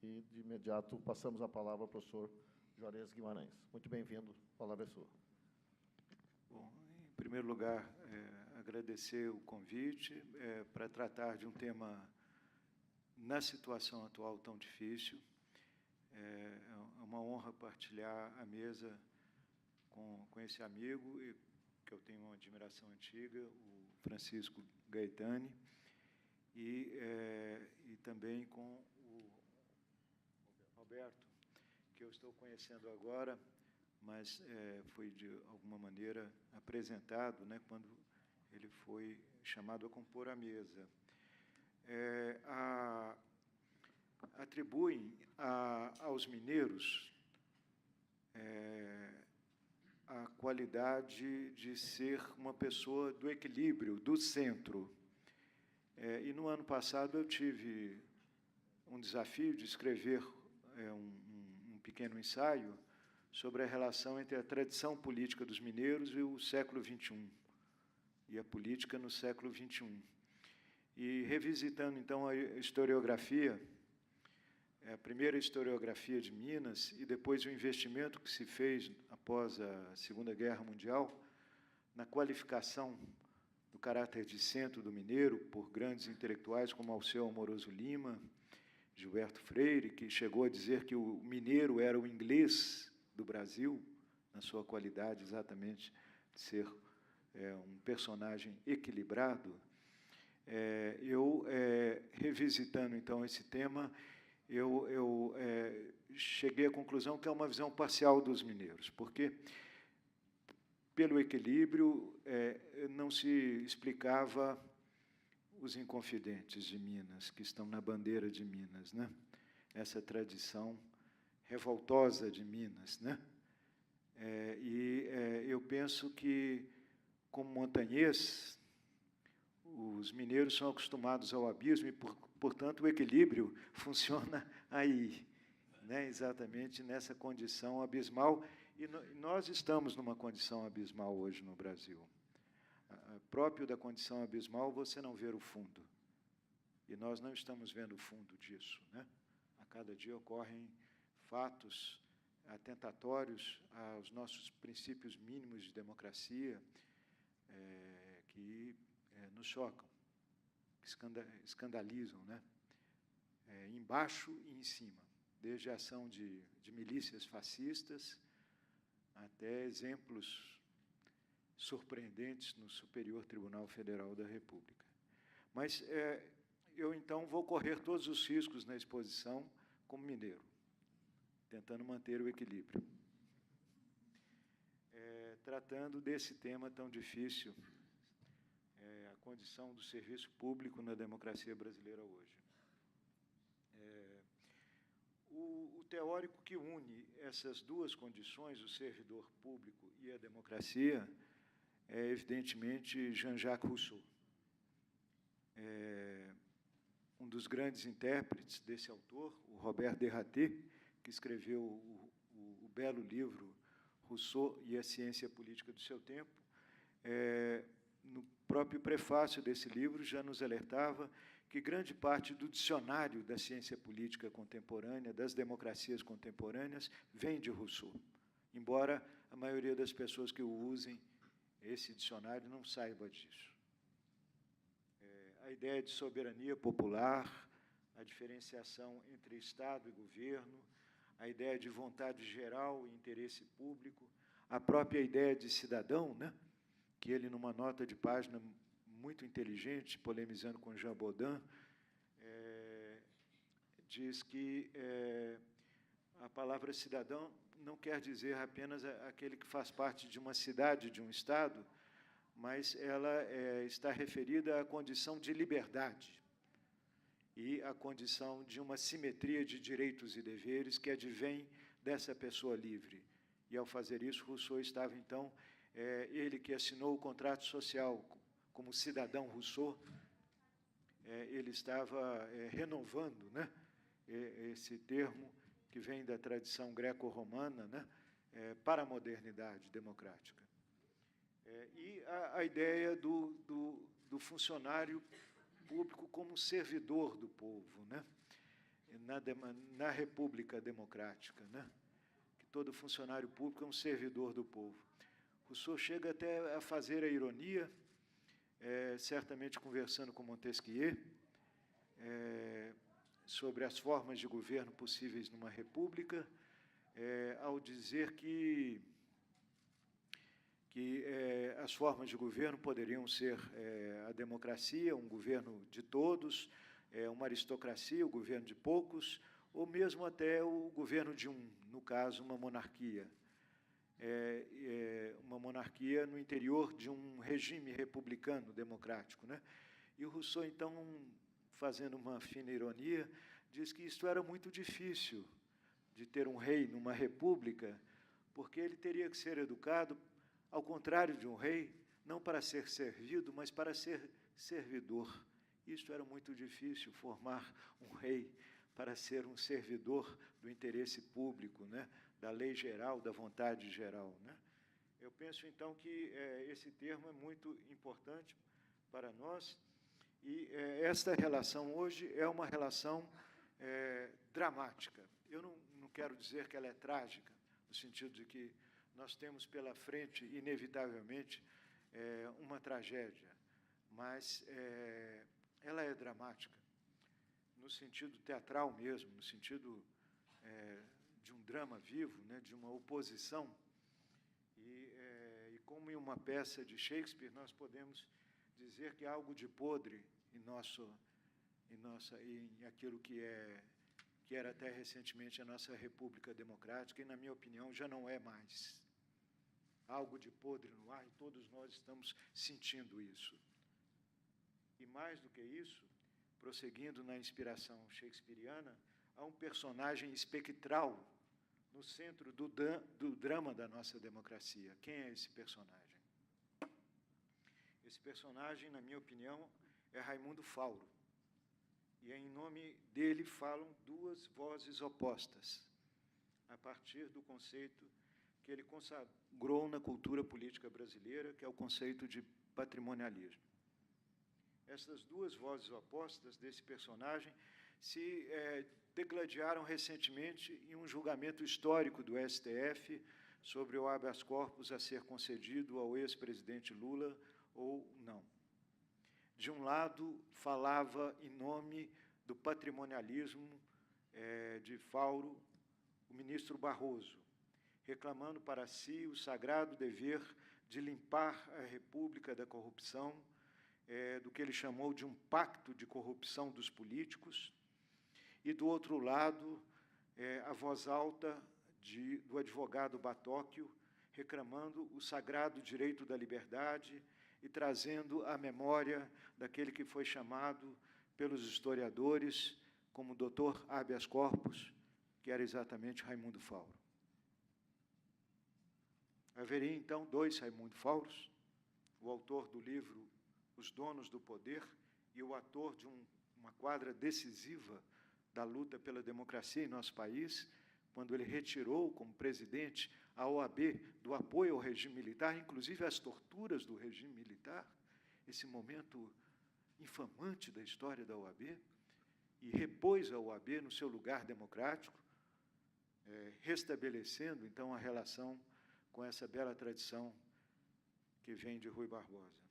E, de imediato, passamos a palavra ao professor Juarez Guimarães. Muito bem-vindo, a palavra é sua. Bom, em primeiro lugar, agradecer o convite para tratar de um tema, na situação atual, tão difícil. É uma honra partilhar a mesa com esse amigo, que eu tenho uma admiração antiga, o Francisco Gaetani, e também com o Roberto, que eu estou conhecendo agora, mas foi, de alguma maneira, apresentado, né, quando ele foi chamado a compor a mesa. Atribuem aos mineiros a qualidade de ser uma pessoa do equilíbrio, do centro. E, no ano passado, eu tive um desafio de escrever um pequeno ensaio sobre a relação entre a tradição política dos mineiros e o século XXI, e a política no século XXI. E, revisitando, então, a historiografia, a primeira historiografia de Minas, e depois o investimento que se fez, após a Segunda Guerra Mundial, na qualificação do caráter de centro do mineiro por grandes intelectuais como Alceu Amoroso Lima, Gilberto Freire, que chegou a dizer que o mineiro era o inglês do Brasil, na sua qualidade exatamente de ser um personagem equilibrado. Revisitando, então, esse tema, eu cheguei à conclusão que é uma visão parcial dos mineiros, porque, pelo equilíbrio, não se explicava os Inconfidentes de Minas, que estão na bandeira de Minas, né? Essa tradição revoltosa de Minas, né? Eu penso que, como montanhês, os mineiros são acostumados ao abismo e, portanto, o equilíbrio funciona aí, né? Exatamente nessa condição abismal. E nós estamos numa condição abismal hoje no Brasil. Próprio da condição abismal, você não ver o fundo. E nós não estamos vendo o fundo disso, né? A cada dia ocorrem fatos atentatórios aos nossos princípios mínimos de democracia, que nos chocam, que escandalizam, né? Embaixo e em cima, desde a ação de milícias fascistas até exemplos surpreendentes no Superior Tribunal Federal da República. Mas eu, então, vou correr todos os riscos na exposição como mineiro, tentando manter o equilíbrio. Tratando desse tema tão difícil, a condição do serviço público na democracia brasileira hoje. O teórico que une essas duas condições, o servidor público e a democracia, é, evidentemente, Jean-Jacques Rousseau. Um dos grandes intérpretes desse autor, o Robert Derraté, que escreveu o belo livro Rousseau e a Ciência Política do Seu Tempo, no próprio prefácio desse livro, já nos alertava que grande parte do dicionário da ciência política contemporânea, das democracias contemporâneas, vem de Rousseau, embora a maioria das pessoas que o usem, esse dicionário, não saiba disso. A ideia de soberania popular, a diferenciação entre Estado e governo, a ideia de vontade geral e interesse público, a própria ideia de cidadão, né? Que ele, numa nota de página muito inteligente, polemizando com Jean Baudin, diz que a palavra cidadão não quer dizer apenas aquele que faz parte de uma cidade, de um Estado, mas ela está referida à condição de liberdade e à condição de uma simetria de direitos e deveres que advém dessa pessoa livre. E, ao fazer isso, Rousseau estava, então, ele que assinou o contrato social como cidadão Rousseau, ele estava renovando, né, esse termo que vem da tradição greco-romana, né, para a modernidade democrática. E a ideia do funcionário público como servidor do povo, né? na República Democrática, né? Que todo funcionário público é um servidor do povo. Rousseau chega até a fazer a ironia, certamente conversando com Montesquieu, sobre as formas de governo possíveis numa república, ao dizer que as formas de governo poderiam ser a democracia, um governo de todos, uma aristocracia, o governo de poucos, ou mesmo até o governo de um, no caso, uma monarquia. Uma monarquia no interior de um regime republicano, democrático, né? E o Rousseau, então, fazendo uma fina ironia, diz que isto era muito difícil de ter um rei numa república, porque ele teria que ser educado, ao contrário de um rei, não para ser servido, mas para ser servidor. Isto era muito difícil, formar um rei para ser um servidor do interesse público, né? Da lei geral, da vontade geral, né? Eu penso, então, que esse termo é muito importante para nós, e esta relação hoje é uma relação dramática. Eu não quero dizer que ela é trágica, no sentido de que nós temos pela frente, inevitavelmente, uma tragédia, mas ela é dramática, no sentido teatral mesmo, no sentido de um drama vivo, né, de uma oposição. E como em uma peça de Shakespeare, nós podemos dizer que há algo de podre em aquilo que era até recentemente a nossa República Democrática, e, na minha opinião, já não é mais. Há algo de podre no ar, e todos nós estamos sentindo isso. E, mais do que isso, prosseguindo na inspiração shakespeariana, há um personagem espectral no centro do drama da nossa democracia. Quem é esse personagem? Esse personagem, na minha opinião, é Raimundo Fauro. E, em nome dele, falam duas vozes opostas, a partir do conceito que ele consagrou na cultura política brasileira, que é o conceito de patrimonialismo. Essas duas vozes opostas desse personagem se degladiaram recentemente em um julgamento histórico do STF sobre o habeas corpus a ser concedido ao ex-presidente Lula ou não. De um lado, falava em nome do patrimonialismo de Fauro o ministro Barroso, reclamando para si o sagrado dever de limpar a República da corrupção, do que ele chamou de um pacto de corrupção dos políticos, e, do outro lado, a voz alta do advogado Batóquio, reclamando o sagrado direito da liberdade e trazendo a memória daquele que foi chamado pelos historiadores como doutor habeas corpus, que era exatamente Raimundo Fauro. Haveria, então, dois Raimundo Fauros, o autor do livro Os Donos do Poder e o ator de uma quadra decisiva da luta pela democracia em nosso país, quando ele retirou, como presidente, a OAB do apoio ao regime militar, inclusive às torturas do regime militar, esse momento infamante da história da OAB, e repôs a OAB no seu lugar democrático, restabelecendo, então, a relação com essa bela tradição que vem de Rui Barbosa.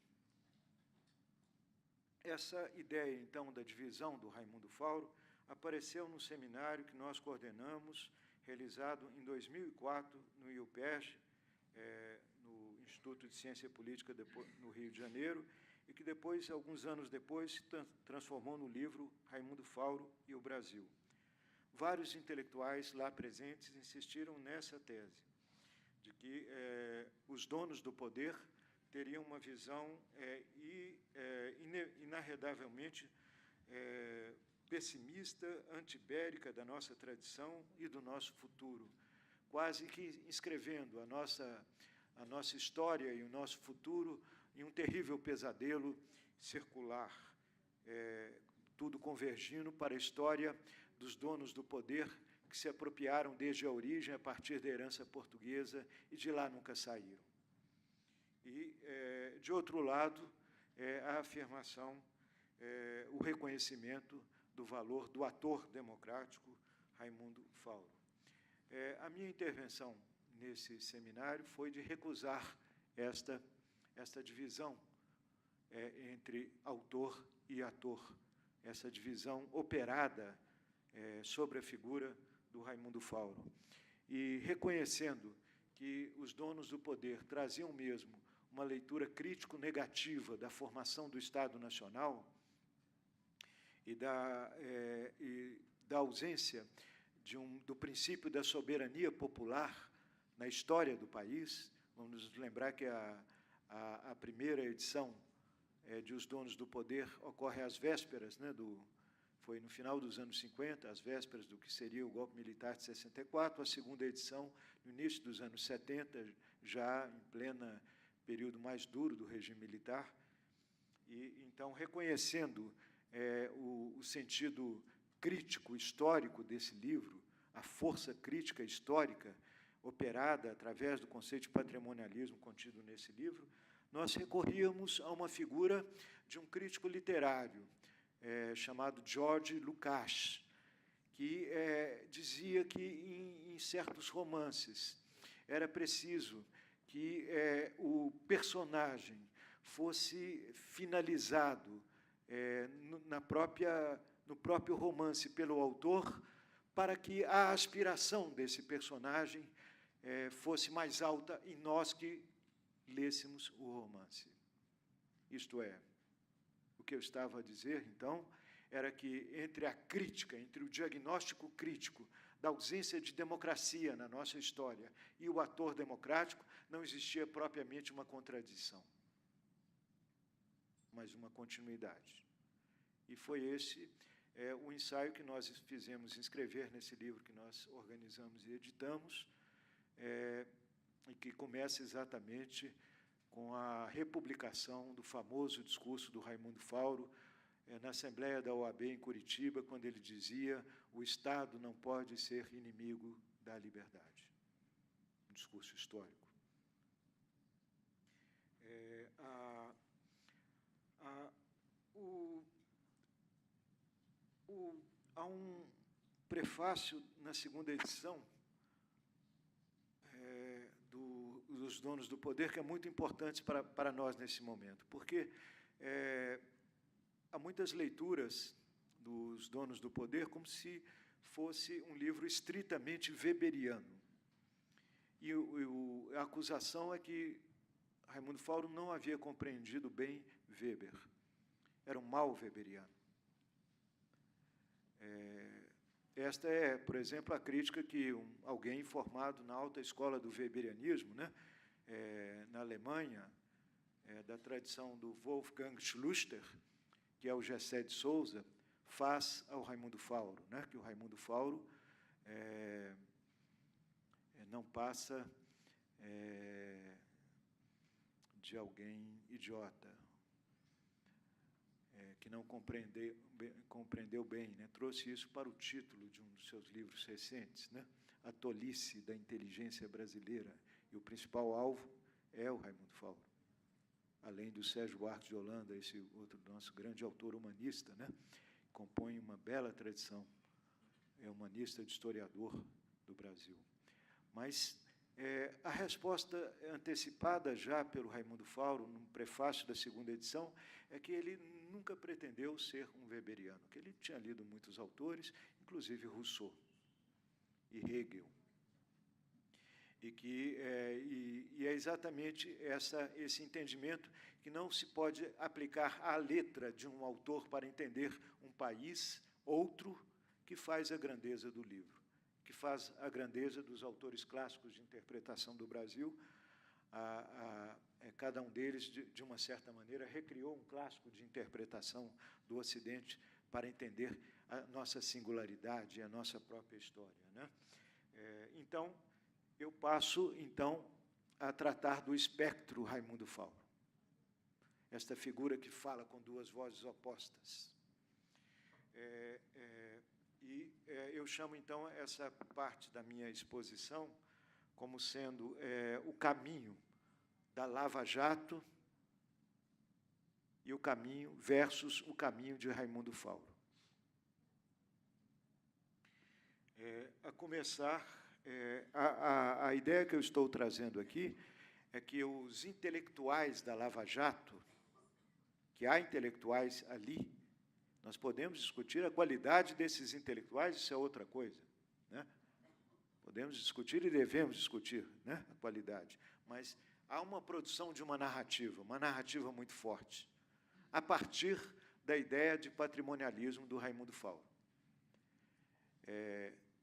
Essa ideia, então, da divisão do Raimundo Fauro apareceu no seminário que nós coordenamos, realizado em 2004 no IUPERJ, no Instituto de Ciência Política no Rio de Janeiro, e que depois, alguns anos depois, se transformou no livro Raimundo Fauro e o Brasil. Vários intelectuais lá presentes insistiram nessa tese, de que os donos do poder teriam uma visão inarredavelmente pessimista, antibérica da nossa tradição e do nosso futuro, quase que inscrevendo a nossa história e o nosso futuro em um terrível pesadelo circular, tudo convergindo para a história dos donos do poder que se apropriaram desde a origem, a partir da herança portuguesa, e de lá nunca saíram. E, de outro lado, a afirmação, o reconhecimento do valor do ator democrático Raimundo Fauro. A minha intervenção nesse seminário foi de recusar esta divisão entre autor e ator, essa divisão operada sobre a figura do Raimundo Fauro. E reconhecendo que os donos do poder traziam mesmo uma leitura crítico-negativa da formação do Estado Nacional e da ausência do princípio da soberania popular na história do país. Vamos nos lembrar que a primeira edição de Os Donos do Poder ocorre às vésperas, né, foi no final dos anos 50, às vésperas do que seria o golpe militar de 64, a segunda edição no início dos anos 70, já em pleno período mais duro do regime militar. E, então, reconhecendo o sentido crítico histórico desse livro, a força crítica histórica operada através do conceito de patrimonialismo contido nesse livro, nós recorríamos a uma figura de um crítico literário chamado George Lukács, que dizia que, em certos romances, era preciso que o personagem fosse finalizado no próprio romance pelo autor, para que a aspiração desse personagem fosse mais alta em nós que lêssemos o romance. Isto é, o que eu estava a dizer, então, era que entre a crítica, entre o diagnóstico crítico da ausência de democracia na nossa história e o ator democrático, não existia propriamente uma contradição, mas uma continuidade. E foi esse o ensaio que nós fizemos escrever nesse livro que nós organizamos e editamos, e que começa exatamente com a republicação do famoso discurso do Raimundo Fauro na Assembleia da OAB em Curitiba, quando ele dizia: o Estado não pode ser inimigo da liberdade. Um discurso histórico. Há um prefácio na segunda edição dos Donos do Poder, que é muito importante para nós nesse momento, porque há muitas leituras dos Donos do Poder como se fosse um livro estritamente weberiano. E a acusação é que Raimundo Fauro não havia compreendido bem Weber. Era um mau weberiano. Esta é, por exemplo, a crítica que alguém formado na alta escola do weberianismo, né, na Alemanha, da tradição do Wolfgang Schluchter, que é o Gessé de Souza, faz ao Raimundo Fauro, né, que o Raimundo Fauro não passa de alguém idiota, que não compreendeu bem, né? Trouxe isso para o título de um dos seus livros recentes, né? A Tolice da Inteligência Brasileira. E o principal alvo é o Raimundo Fauro, além do Sérgio Buarque de Holanda, esse outro nosso grande autor humanista, né? Compõe uma bela tradição, é humanista de historiador do Brasil. Mas a resposta antecipada já pelo Raimundo Fauro, no prefácio da segunda edição, é que ele nunca pretendeu ser um weberiano, que ele tinha lido muitos autores, inclusive Rousseau e Hegel, e é exatamente esse entendimento que não se pode aplicar à letra de um autor para entender um país, outro, que faz a grandeza do livro, que faz a grandeza dos autores clássicos de interpretação do Brasil. Cada um deles, de uma certa maneira, recriou um clássico de interpretação do Ocidente para entender a nossa singularidade e a nossa própria história, né? Então, eu passo, então, a tratar do espectro Raimundo Fauro, esta figura que fala com duas vozes opostas. Eu chamo, então, essa parte da minha exposição como sendo o caminho da Lava Jato e o caminho versus o caminho de Raimundo Fauro. A começar, a ideia que eu estou trazendo aqui é que os intelectuais da Lava Jato, que há intelectuais ali, nós podemos discutir a qualidade desses intelectuais, isso é outra coisa, né? Podemos discutir e devemos discutir, né, a qualidade, mas há uma produção de uma narrativa muito forte, a partir da ideia de patrimonialismo do Raimundo Fauro.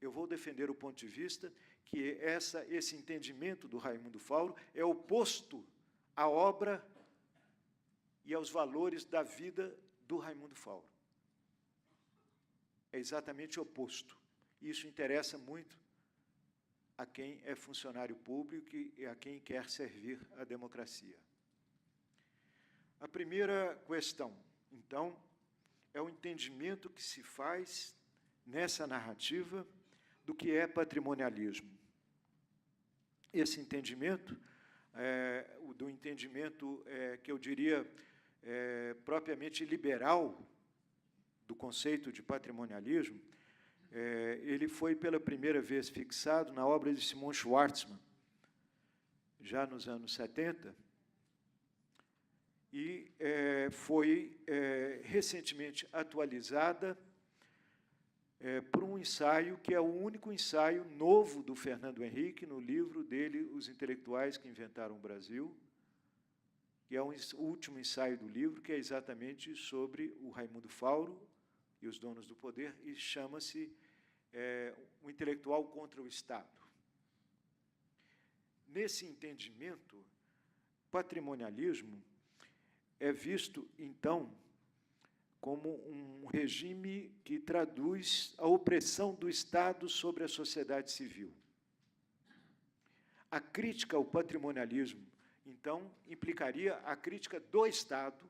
Eu vou defender o ponto de vista que esse entendimento do Raimundo Fauro é oposto à obra e aos valores da vida do Raimundo Fauro. É exatamente oposto. Isso interessa muito a quem é funcionário público e a quem quer servir a democracia. A primeira questão, então, é o entendimento que se faz nessa narrativa do que é patrimonialismo. Esse entendimento, do entendimento que eu diria propriamente liberal do conceito de patrimonialismo, ele foi pela primeira vez fixado na obra de Simon Schwarzman, já nos anos 70, e foi recentemente atualizada por um ensaio que é o único ensaio novo do Fernando Henrique, no livro dele, Os Intelectuais que Inventaram o Brasil, que é o último ensaio do livro, que é exatamente sobre o Raimundo Fauro e os donos do poder, e chama-se O Intelectual contra o Estado. Nesse entendimento, patrimonialismo é visto, então, como um regime que traduz a opressão do Estado sobre a sociedade civil. A crítica ao patrimonialismo, então, implicaria a crítica do Estado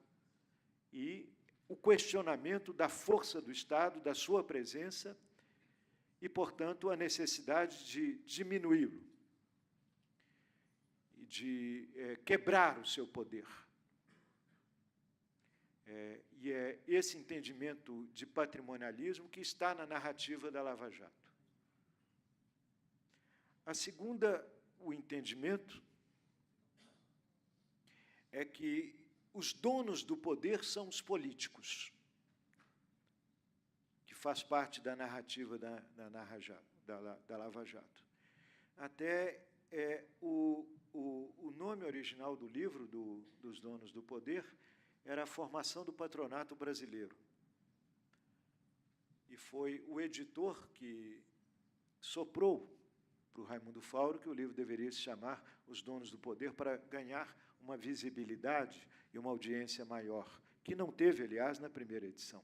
e o questionamento da força do Estado, da sua presença, e, portanto, a necessidade de diminuí-lo, e de quebrar o seu poder. E é esse entendimento de patrimonialismo que está na narrativa da Lava Jato. O entendimento é que os donos do poder são os políticos, que faz parte da narrativa da Lava Jato. Até o nome original do livro dos donos do poder era a formação do patronato brasileiro. E foi o editor que soprou para o Raimundo Fauro que o livro deveria se chamar Os Donos do Poder, para ganhar uma visibilidade e uma audiência maior, que não teve, aliás, na primeira edição.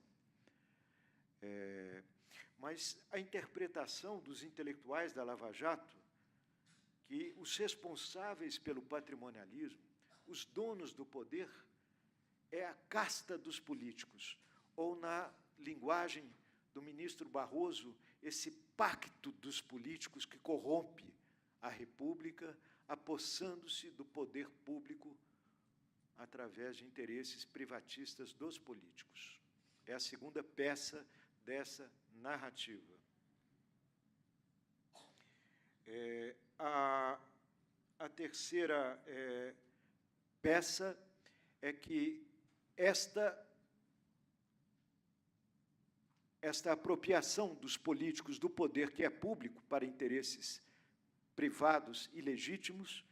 Mas a interpretação dos intelectuais da Lava Jato, que os responsáveis pelo patrimonialismo, os donos do poder, é a casta dos políticos, ou, na linguagem do ministro Barroso, esse pacto dos políticos que corrompe a República, apossando-se do poder público através de interesses privatistas dos políticos. É a segunda peça dessa narrativa. A terceira peça é que esta apropriação dos políticos do poder que é público para interesses privados e legítimos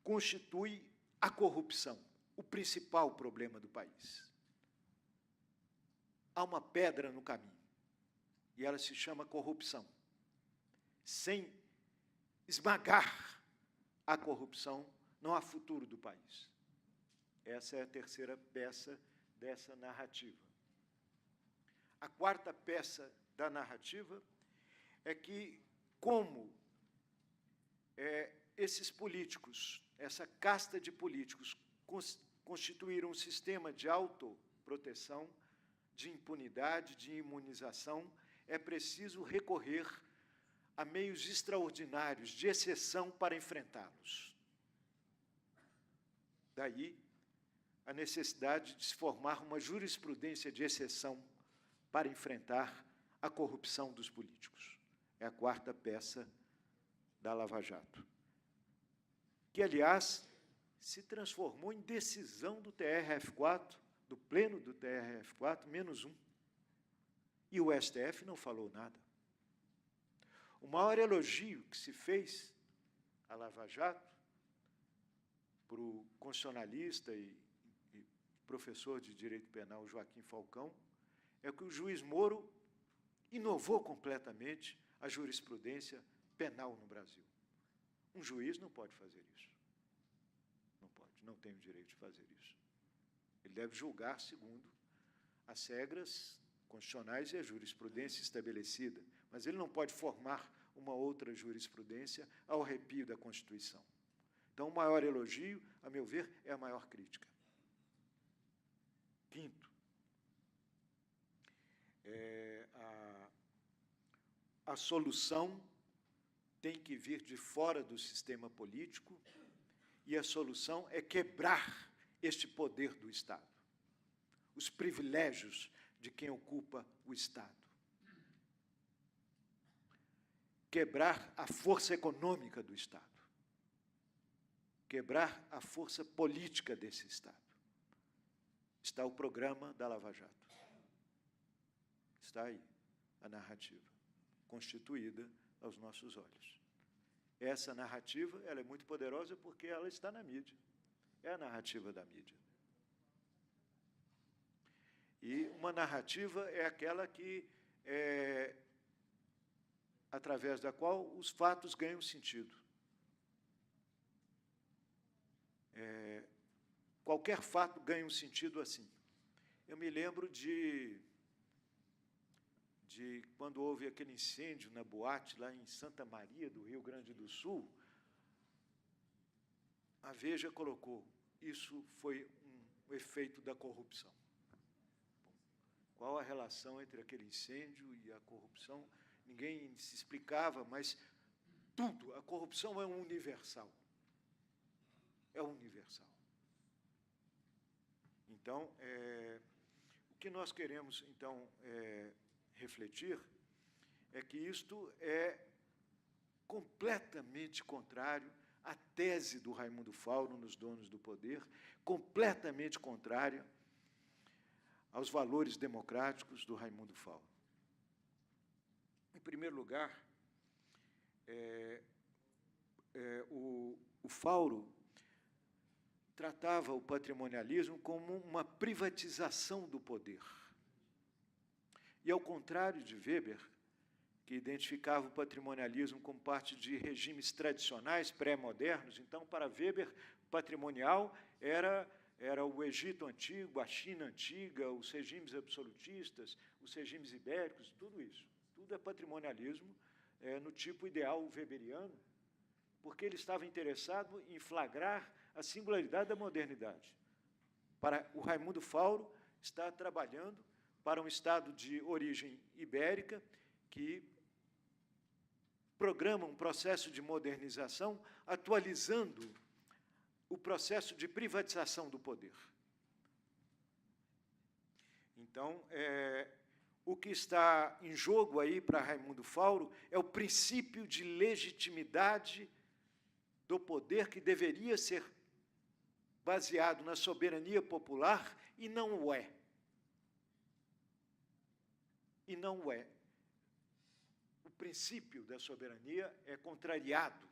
constitui a corrupção, o principal problema do país. Há uma pedra no caminho, e ela se chama corrupção. Sem esmagar a corrupção, não há futuro do país. Essa é a terceira peça dessa narrativa. A quarta peça da narrativa é que, como esses políticos, essa casta de políticos, constituíram um sistema de autoproteção, de impunidade, de imunização, é preciso recorrer a meios extraordinários, de exceção, para enfrentá-los. Daí a necessidade de se formar uma jurisprudência de exceção para enfrentar a corrupção dos políticos. É a quarta peça da Lava Jato, que, aliás, se transformou em decisão do TRF4, do pleno do TRF4, -1. E o STF não falou nada. O maior elogio que se fez à Lava Jato, para o constitucionalista e professor de Direito Penal Joaquim Falcão, é que o juiz Moro inovou completamente a jurisprudência penal no Brasil. Um juiz não pode fazer isso. Não pode, não tem o direito de fazer isso. Ele deve julgar segundo as regras constitucionais e a jurisprudência estabelecida, mas ele não pode formar uma outra jurisprudência ao arrepio da Constituição. Então, o maior elogio, a meu ver, é a maior crítica. Quinto, a solução tem que vir de fora do sistema político e a solução é quebrar este poder do Estado, os privilégios de quem ocupa o Estado. Quebrar a força econômica do Estado. Quebrar a força política desse Estado. Está o programa da Lava Jato. Está aí a narrativa, constituída aos nossos olhos. Essa narrativa ela é muito poderosa porque ela está na mídia. É a narrativa da mídia. E uma narrativa é aquela que, através da qual os fatos ganham sentido. Qualquer fato ganha um sentido assim. Eu me lembro de quando houve aquele incêndio na boate lá em Santa Maria, do Rio Grande do Sul, a Veja colocou, isso foi um efeito da corrupção. Qual a relação entre aquele incêndio e a corrupção? Ninguém se explicava, mas tudo, a corrupção é universal. É universal. Então, o que nós queremos, então, refletir é que isto é completamente contrário à tese do Raimundo Fauro nos Donos do Poder, completamente contrária aos valores democráticos do Raimundo Fauro. Em primeiro lugar, o Fauro tratava o patrimonialismo como uma privatização do poder. E, ao contrário de Weber, que identificava o patrimonialismo como parte de regimes tradicionais, pré-modernos, então, para Weber, patrimonial era o Egito Antigo, a China Antiga, os regimes absolutistas, os regimes ibéricos, tudo isso. Tudo é patrimonialismo no tipo ideal weberiano, porque ele estava interessado em flagrar a singularidade da modernidade. Para o Raimundo Fauro, está trabalhando para um Estado de origem ibérica que programa um processo de modernização, atualizando o processo de privatização do poder. Então, o que está em jogo aí para Raimundo Fauro é o princípio de legitimidade do poder que deveria ser baseado na soberania popular e não o é. E não o é. O princípio da soberania é contrariado,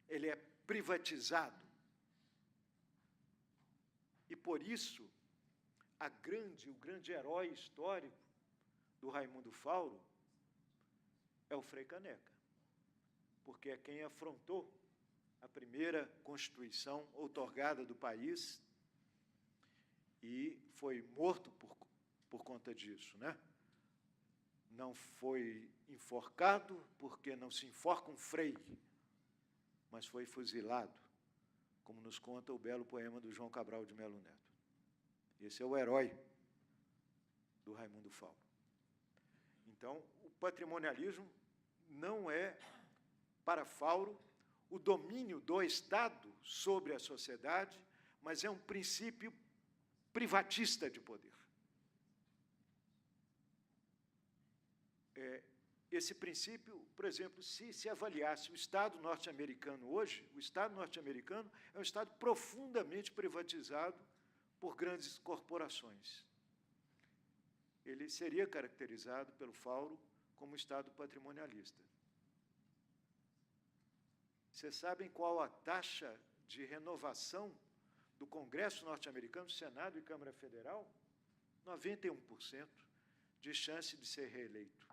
ele é privatizado. E, por isso, o grande herói histórico do Raimundo Fauro é o Frei Caneca, porque é quem afrontou a primeira Constituição outorgada do país e foi morto por conta disso, né? Não foi enforcado, porque não se enforca um frei, mas foi fuzilado, como nos conta o belo poema do João Cabral de Melo Neto. Esse é o herói do Raimundo Fauro. Então, o patrimonialismo não é, para Fauro, o domínio do Estado sobre a sociedade, mas é um princípio privatista de poder. esse princípio, por exemplo, se avaliasse o Estado norte-americano hoje, o Estado norte-americano é um Estado profundamente privatizado por grandes corporações. Ele seria caracterizado pelo Fauro como Estado patrimonialista. Vocês sabem qual a taxa de renovação do Congresso norte-americano, Senado e Câmara Federal? 91% de chance de ser reeleito.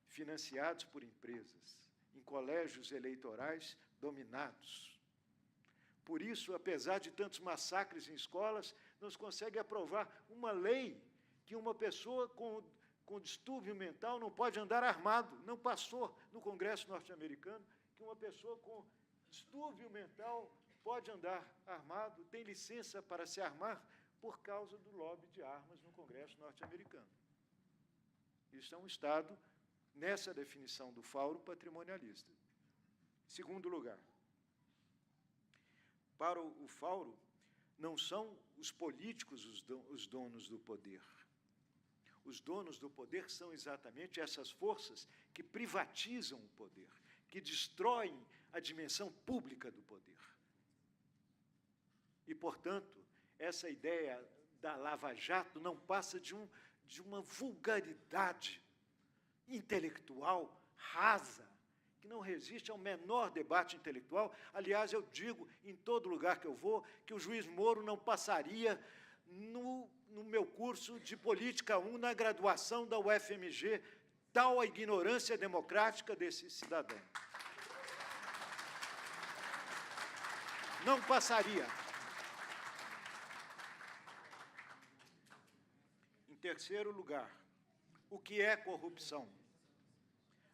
Financiados por empresas, em colégios eleitorais dominados. Por isso, apesar de tantos massacres em escolas, não se consegue aprovar uma lei que uma pessoa com distúrbio mental não pode andar armado. Não passou no Congresso norte-americano que uma pessoa com distúrbio mental pode andar armado, tem licença para se armar por causa do lobby de armas no Congresso norte-americano. Isso é um Estado, nessa definição do Fauro, patrimonialista. Segundo lugar, para o Fauro, não são os políticos os donos do poder. Os donos do poder são exatamente essas forças que privatizam o poder, que destroem a dimensão pública do poder. E, portanto, essa ideia da Lava Jato não passa de uma vulgaridade intelectual rasa, que não resiste ao menor debate intelectual. Aliás, eu digo, em todo lugar que eu vou, que o juiz Moro não passaria no meu curso de Política 1, na graduação da UFMG, tal a ignorância democrática desse cidadão. Não passaria. Em terceiro lugar, o que é corrupção?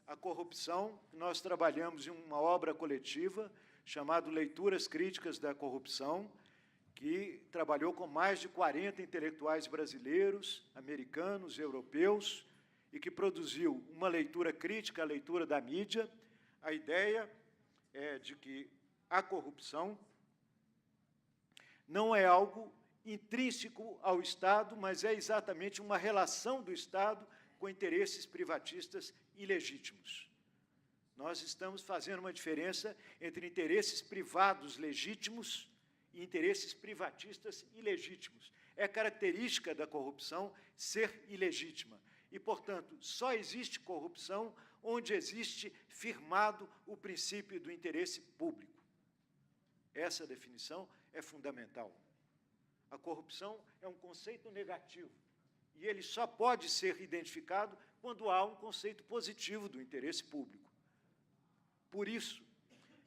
A corrupção, nós trabalhamos em uma obra coletiva chamada Leituras Críticas da Corrupção, que trabalhou com mais de 40 intelectuais brasileiros, americanos, europeus, e que produziu uma leitura crítica, a leitura da mídia. A ideia é de que a corrupção não é algo intrínseco ao Estado, mas é exatamente uma relação do Estado com interesses privatistas ilegítimos. Nós estamos fazendo uma diferença entre interesses privados legítimos e interesses privatistas ilegítimos. É característica da corrupção ser ilegítima. E, portanto, só existe corrupção onde existe firmado o princípio do interesse público. Essa definição é fundamental. A corrupção é um conceito negativo, e ele só pode ser identificado quando há um conceito positivo do interesse público. Por isso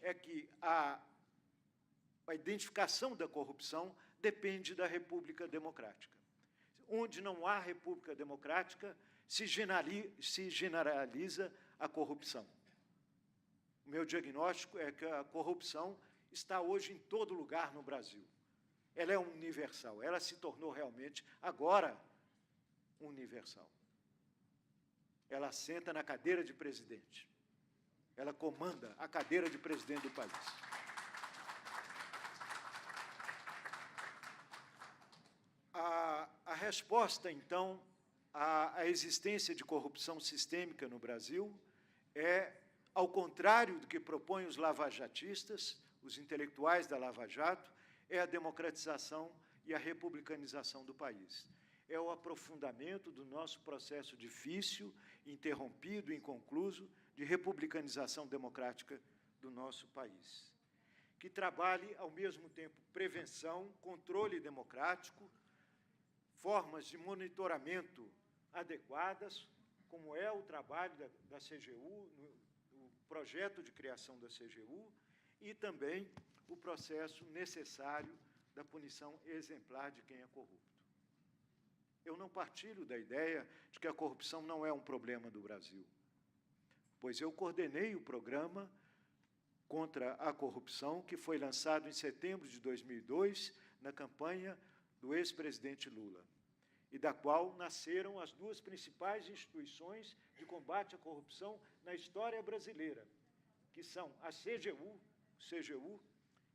é que a identificação da corrupção depende da República Democrática. Onde não há República Democrática, se generaliza a corrupção. O meu diagnóstico é que a corrupção está hoje em todo lugar no Brasil. Ela é universal, ela se tornou realmente, agora, universal. Ela senta na cadeira de presidente. Ela comanda a cadeira de presidente do país. A resposta, então, à existência de corrupção sistêmica no Brasil é, ao contrário do que propõem os lavajatistas, os intelectuais da Lava Jato, é a democratização e a republicanização do país. É o aprofundamento do nosso processo difícil, interrompido, inconcluso, de republicanização democrática do nosso país, que trabalhe, ao mesmo tempo, prevenção, controle democrático, formas de monitoramento adequadas, como é o trabalho da CGU, o projeto de criação da CGU, e também o processo necessário da punição exemplar de quem é corrupto. Eu não partilho da ideia de que a corrupção não é um problema do Brasil, pois eu coordenei o programa contra a corrupção que foi lançado em setembro de 2002, na campanha do ex-presidente Lula, e da qual nasceram as duas principais instituições de combate à corrupção na história brasileira, que são a CGU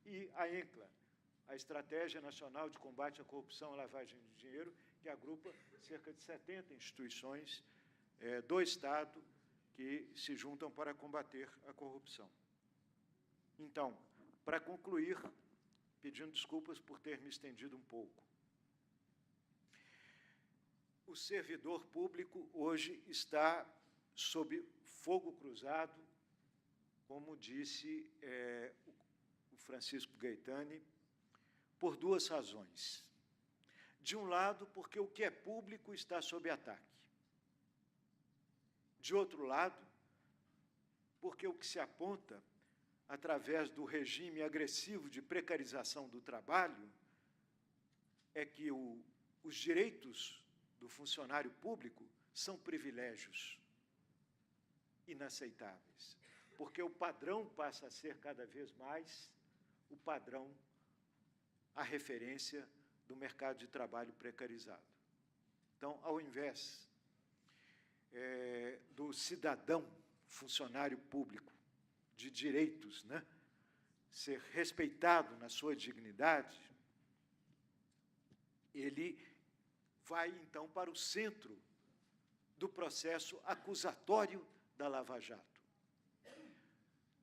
e a ENCLA, a Estratégia Nacional de Combate à Corrupção e à Lavagem de Dinheiro, que agrupa cerca de 70 instituições do Estado que se juntam para combater a corrupção. Então, para concluir, pedindo desculpas por ter me estendido um pouco, o servidor público hoje está sob fogo cruzado, como disse o Francisco Gaetani, por duas razões. De um lado, porque o que é público está sob ataque. De outro lado, porque o que se aponta, através do regime agressivo de precarização do trabalho, é que os direitos do funcionário público são privilégios inaceitáveis, porque o padrão passa a ser cada vez mais o padrão, a referência do mercado de trabalho precarizado. Então, ao invés do cidadão funcionário público de direitos, né, ser respeitado na sua dignidade, ele vai, então, para o centro do processo acusatório da Lava Jato.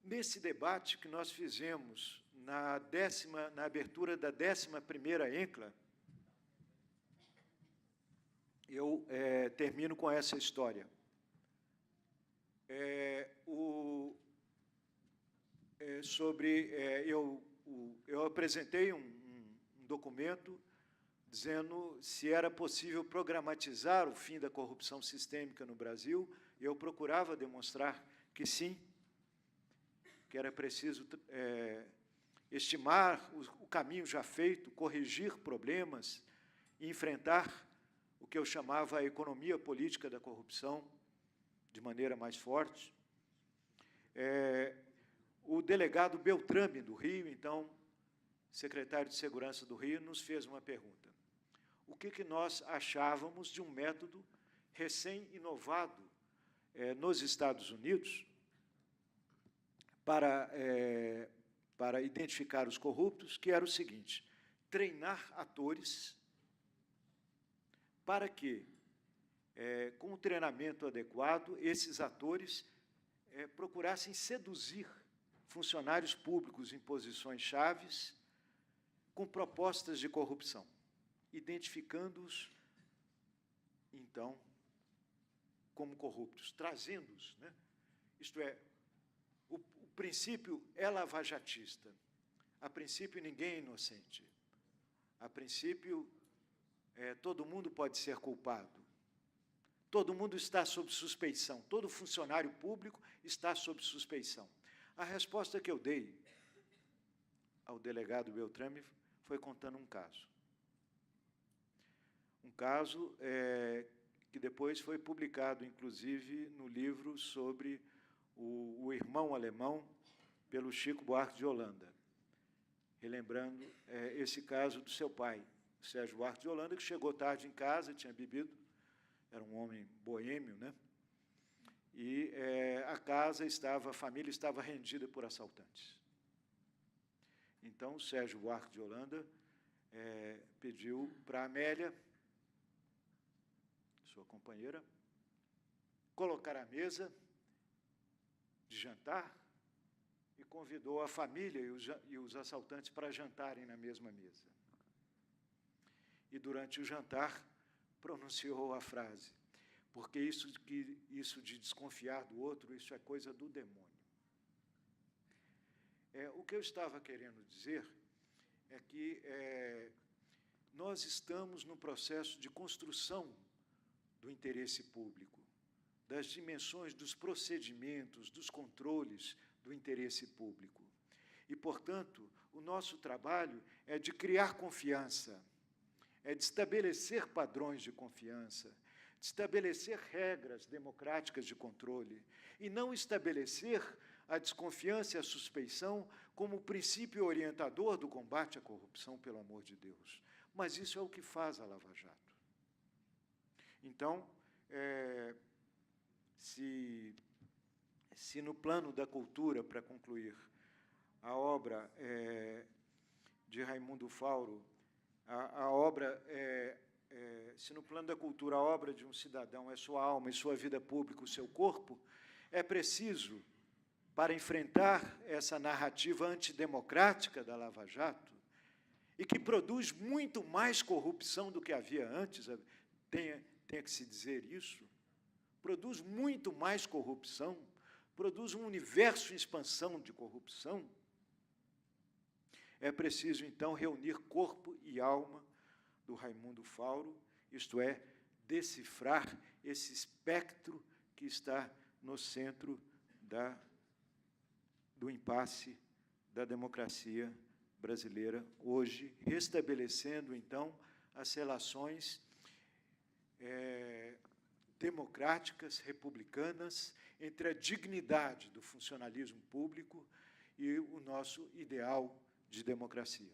Nesse debate que nós fizemos na abertura da 11ª ENCLA, eu termino com essa história. Eu apresentei um documento dizendo se era possível programatizar o fim da corrupção sistêmica no Brasil, e eu procurava demonstrar que sim, que era preciso estimar o caminho já feito, corrigir problemas e enfrentar o que eu chamava a economia política da corrupção de maneira mais forte. O delegado Beltrame, do Rio, então, secretário de Segurança do Rio, nos fez uma pergunta. O que nós achávamos de um método recém-inovado nos Estados Unidos para identificar os corruptos, que era o seguinte: treinar atores para que, com o treinamento adequado, esses atores procurassem seduzir funcionários públicos em posições chaves com propostas de corrupção, identificando-os, então, como corruptos, trazendo-os, né? Isto é, o princípio é lavajatista. A princípio, ninguém é inocente. A princípio, todo mundo pode ser culpado. Todo mundo está sob suspeição. Todo funcionário público está sob suspeição. A resposta que eu dei ao delegado Beltrame foi contando um caso. Um caso que depois foi publicado, inclusive, no livro sobre o irmão alemão, pelo Chico Buarque de Holanda, relembrando esse caso do seu pai, Sérgio Buarque de Holanda, que chegou tarde em casa, tinha bebido, era um homem boêmio, né? E a família estava rendida por assaltantes. Então, o Sérgio Buarque de Holanda pediu para a Amélia, sua companheira, colocar a mesa de jantar e convidou a família e os assaltantes para jantarem na mesma mesa. E, durante o jantar, pronunciou a frase: porque isso de desconfiar do outro, isso é coisa do demônio. O que eu estava querendo dizer é que nós estamos no processo de construção do interesse público, das dimensões dos procedimentos, dos controles do interesse público. E, portanto, o nosso trabalho é de criar confiança, é de estabelecer padrões de confiança, de estabelecer regras democráticas de controle, e não estabelecer a desconfiança e a suspeição como princípio orientador do combate à corrupção, pelo amor de Deus. Mas isso é o que faz a Lava Jato. Então, se no plano da cultura, para concluir, a obra de Raimundo Fauro, a obra se no plano da cultura a obra de um cidadão é sua alma e sua vida pública, o seu corpo, é preciso, para enfrentar essa narrativa antidemocrática da Lava Jato, e que produz muito mais corrupção do que havia antes, tenha que se dizer isso, produz muito mais corrupção, produz um universo em expansão de corrupção, é preciso, então, reunir corpo e alma do Raimundo Fauro, isto é, decifrar esse espectro que está no centro do impasse da democracia brasileira hoje, restabelecendo, então, as relações democráticas, republicanas, entre a dignidade do funcionalismo público e o nosso ideal de democracia.